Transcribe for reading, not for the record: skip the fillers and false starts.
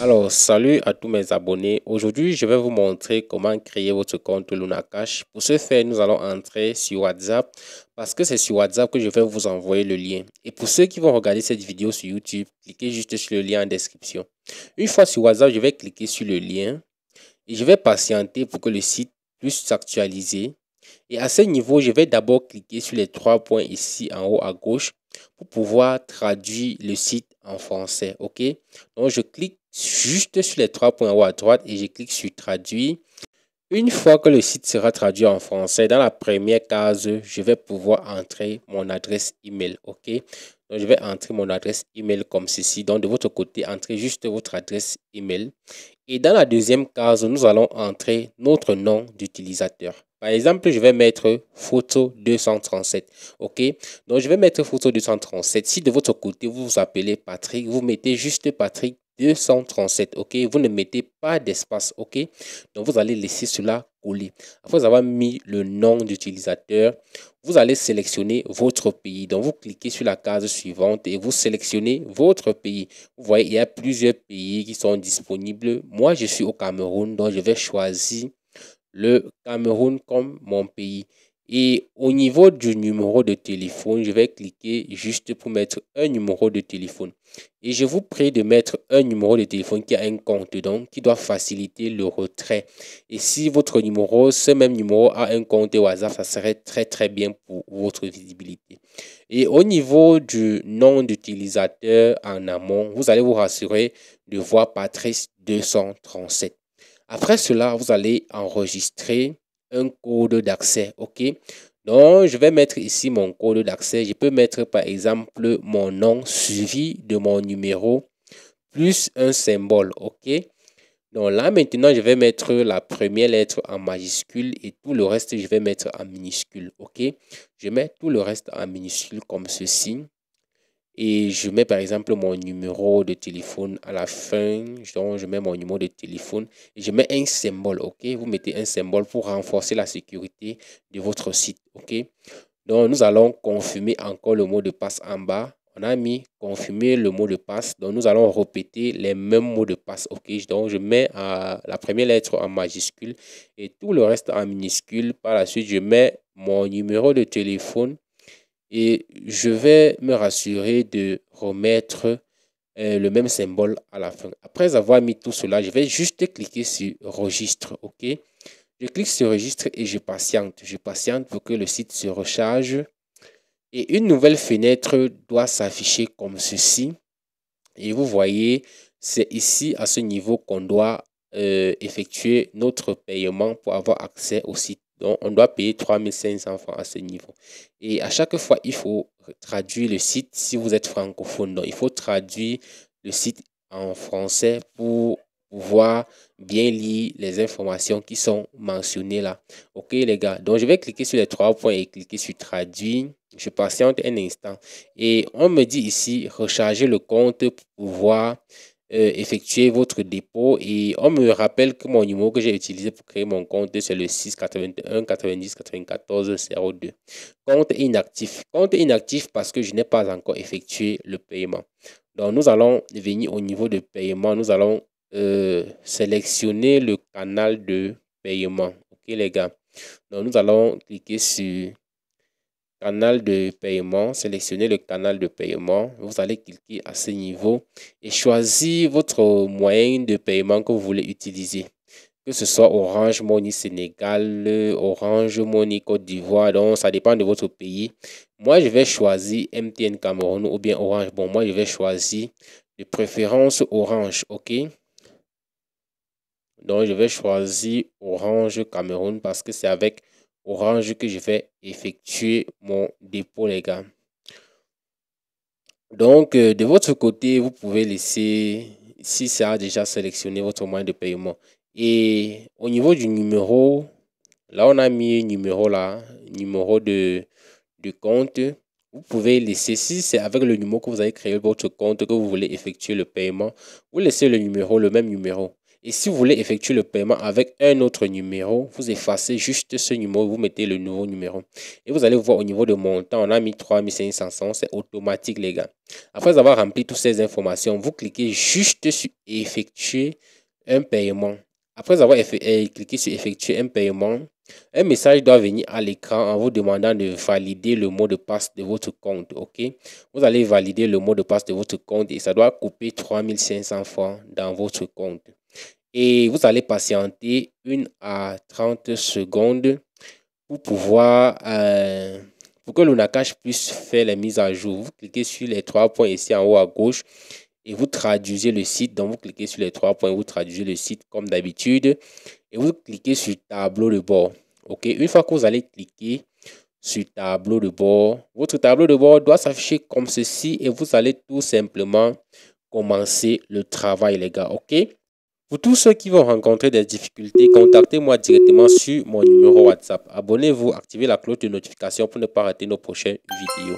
Alors, salut à tous mes abonnés. Aujourd'hui, je vais vous montrer comment créer votre compte Luna Cash. Pour ce faire, nous allons entrer sur WhatsApp parce que c'est sur WhatsApp que je vais vous envoyer le lien. Et pour ceux qui vont regarder cette vidéo sur YouTube, cliquez juste sur le lien en description. Une fois sur WhatsApp, je vais cliquer sur le lien et je vais patienter pour que le site puisse s'actualiser. Et à ce niveau, je vais d'abord cliquer sur les trois points ici en haut à gauche pour pouvoir traduire le site en français. OK? Donc, je clique juste sur les trois points en haut à droite et je clique sur traduire. Une fois que le site sera traduit en français, dans la première case, je vais pouvoir entrer mon adresse email. OK? Donc, je vais entrer mon adresse email comme ceci. Donc, de votre côté, entrez juste votre adresse email. Et dans la deuxième case, nous allons entrer notre nom d'utilisateur. Par exemple, je vais mettre photo 237. OK? Donc, je vais mettre photo 237. Si de votre côté, vous vous appelez Patrick, vous mettez juste Patrick 237. OK? Vous ne mettez pas d'espace. OK? Donc, vous allez laisser cela coller. Après avoir mis le nom d'utilisateur, vous allez sélectionner votre pays. Donc, vous cliquez sur la case suivante et vous sélectionnez votre pays. Vous voyez, il y a plusieurs pays qui sont disponibles. Moi, je suis au Cameroun, donc je vais choisir le Cameroun comme mon pays. Et au niveau du numéro de téléphone, je vais cliquer juste pour mettre un numéro de téléphone. Et je vous prie de mettre un numéro de téléphone qui a un compte dedans, qui doit faciliter le retrait. Et si votre numéro, ce même numéro a un compte WhatsApp, ça serait très bien pour votre visibilité. Et au niveau du nom d'utilisateur en amont, vous allez vous rassurer de voir Patrice 237. Après cela, vous allez enregistrer un code d'accès. OK? Donc, je vais mettre ici mon code d'accès. Je peux mettre par exemple mon nom suivi de mon numéro plus un symbole. OK? Donc là, maintenant, je vais mettre la première lettre en majuscule et tout le reste, je vais mettre en minuscule. OK? Je mets tout le reste en minuscule comme ceci. Et je mets par exemple mon numéro de téléphone à la fin. Donc, je mets mon numéro de téléphone et je mets un symbole. OK? Vous mettez un symbole pour renforcer la sécurité de votre site. OK? Donc, nous allons confirmer encore le mot de passe en bas. On a mis confirmer le mot de passe. Donc, nous allons répéter les mêmes mots de passe. OK? Donc, je mets la première lettre en majuscule et tout le reste en minuscule. Par la suite, je mets mon numéro de téléphone et je vais me rassurer de remettre le même symbole à la fin. Après avoir mis tout cela, je vais juste cliquer sur registre. OK? Je clique sur registre et je patiente. Je patiente pour que le site se recharge. Et une nouvelle fenêtre doit s'afficher comme ceci. Et vous voyez, c'est ici à ce niveau qu'on doit effectuer notre paiement pour avoir accès au site. Donc, on doit payer 3500 francs à ce niveau. Et à chaque fois, il faut traduire le site si vous êtes francophone. Donc, il faut traduire le site en français pour pouvoir bien lire les informations qui sont mentionnées là. OK, les gars. Donc, je vais cliquer sur les trois points et cliquer sur traduire. Je patiente un instant. Et on me dit ici, recharger le compte pour pouvoir effectuer votre dépôt. Et on me rappelle que mon numéro que j'ai utilisé pour créer mon compte, c'est le 681 90 94 02. Compte inactif. Compte inactif parce que je n'ai pas encore effectué le paiement. Donc, nous allons venir au niveau de paiement. Nous allons sélectionner le canal de paiement. OK, les gars. Donc, nous allons cliquer sur canal de paiement, sélectionnez le canal de paiement. Vous allez cliquer à ce niveau et choisir votre moyen de paiement que vous voulez utiliser. Que ce soit Orange Money Sénégal, Orange Money Côte d'Ivoire, donc ça dépend de votre pays. Moi, je vais choisir MTN Cameroun ou bien Orange. Bon, moi, je vais choisir de préférence Orange, OK? Donc, je vais choisir Orange Cameroun parce que c'est avec Orange que je vais effectuer mon dépôt, les gars. Donc, de votre côté, vous pouvez laisser, si ça a déjà sélectionné votre moyen de paiement. Et au niveau du numéro, là, on a mis numéro là, numéro de compte. Vous pouvez laisser, si c'est avec le numéro que vous avez créé votre compte, que vous voulez effectuer le paiement, vous laissez le numéro, le même numéro. Et si vous voulez effectuer le paiement avec un autre numéro, vous effacez juste ce numéro, vous mettez le nouveau numéro. Et vous allez voir au niveau de montant, on a mis 3500, c'est automatique les gars. Après avoir rempli toutes ces informations, vous cliquez juste sur effectuer un paiement. Après avoir cliqué sur effectuer un paiement, un message doit venir à l'écran en vous demandant de valider le mot de passe de votre compte. Ok, vous allez valider le mot de passe de votre compte et ça doit couper 3500 francs dans votre compte. Et vous allez patienter 1 à 30 secondes pour pouvoir pour que Lunacash puisse faire les mises à jour. Vous cliquez sur les 3 points ici en haut à gauche et vous traduisez le site. Donc, vous cliquez sur les 3 points, vous traduisez le site comme d'habitude et vous cliquez sur tableau de bord. Ok, une fois que vous allez cliquer sur tableau de bord, votre tableau de bord doit s'afficher comme ceci et vous allez tout simplement commencer le travail, les gars. Ok, pour tous ceux qui vont rencontrer des difficultés, contactez-moi directement sur mon numéro WhatsApp. Abonnez-vous, activez la cloche de notification pour ne pas rater nos prochaines vidéos.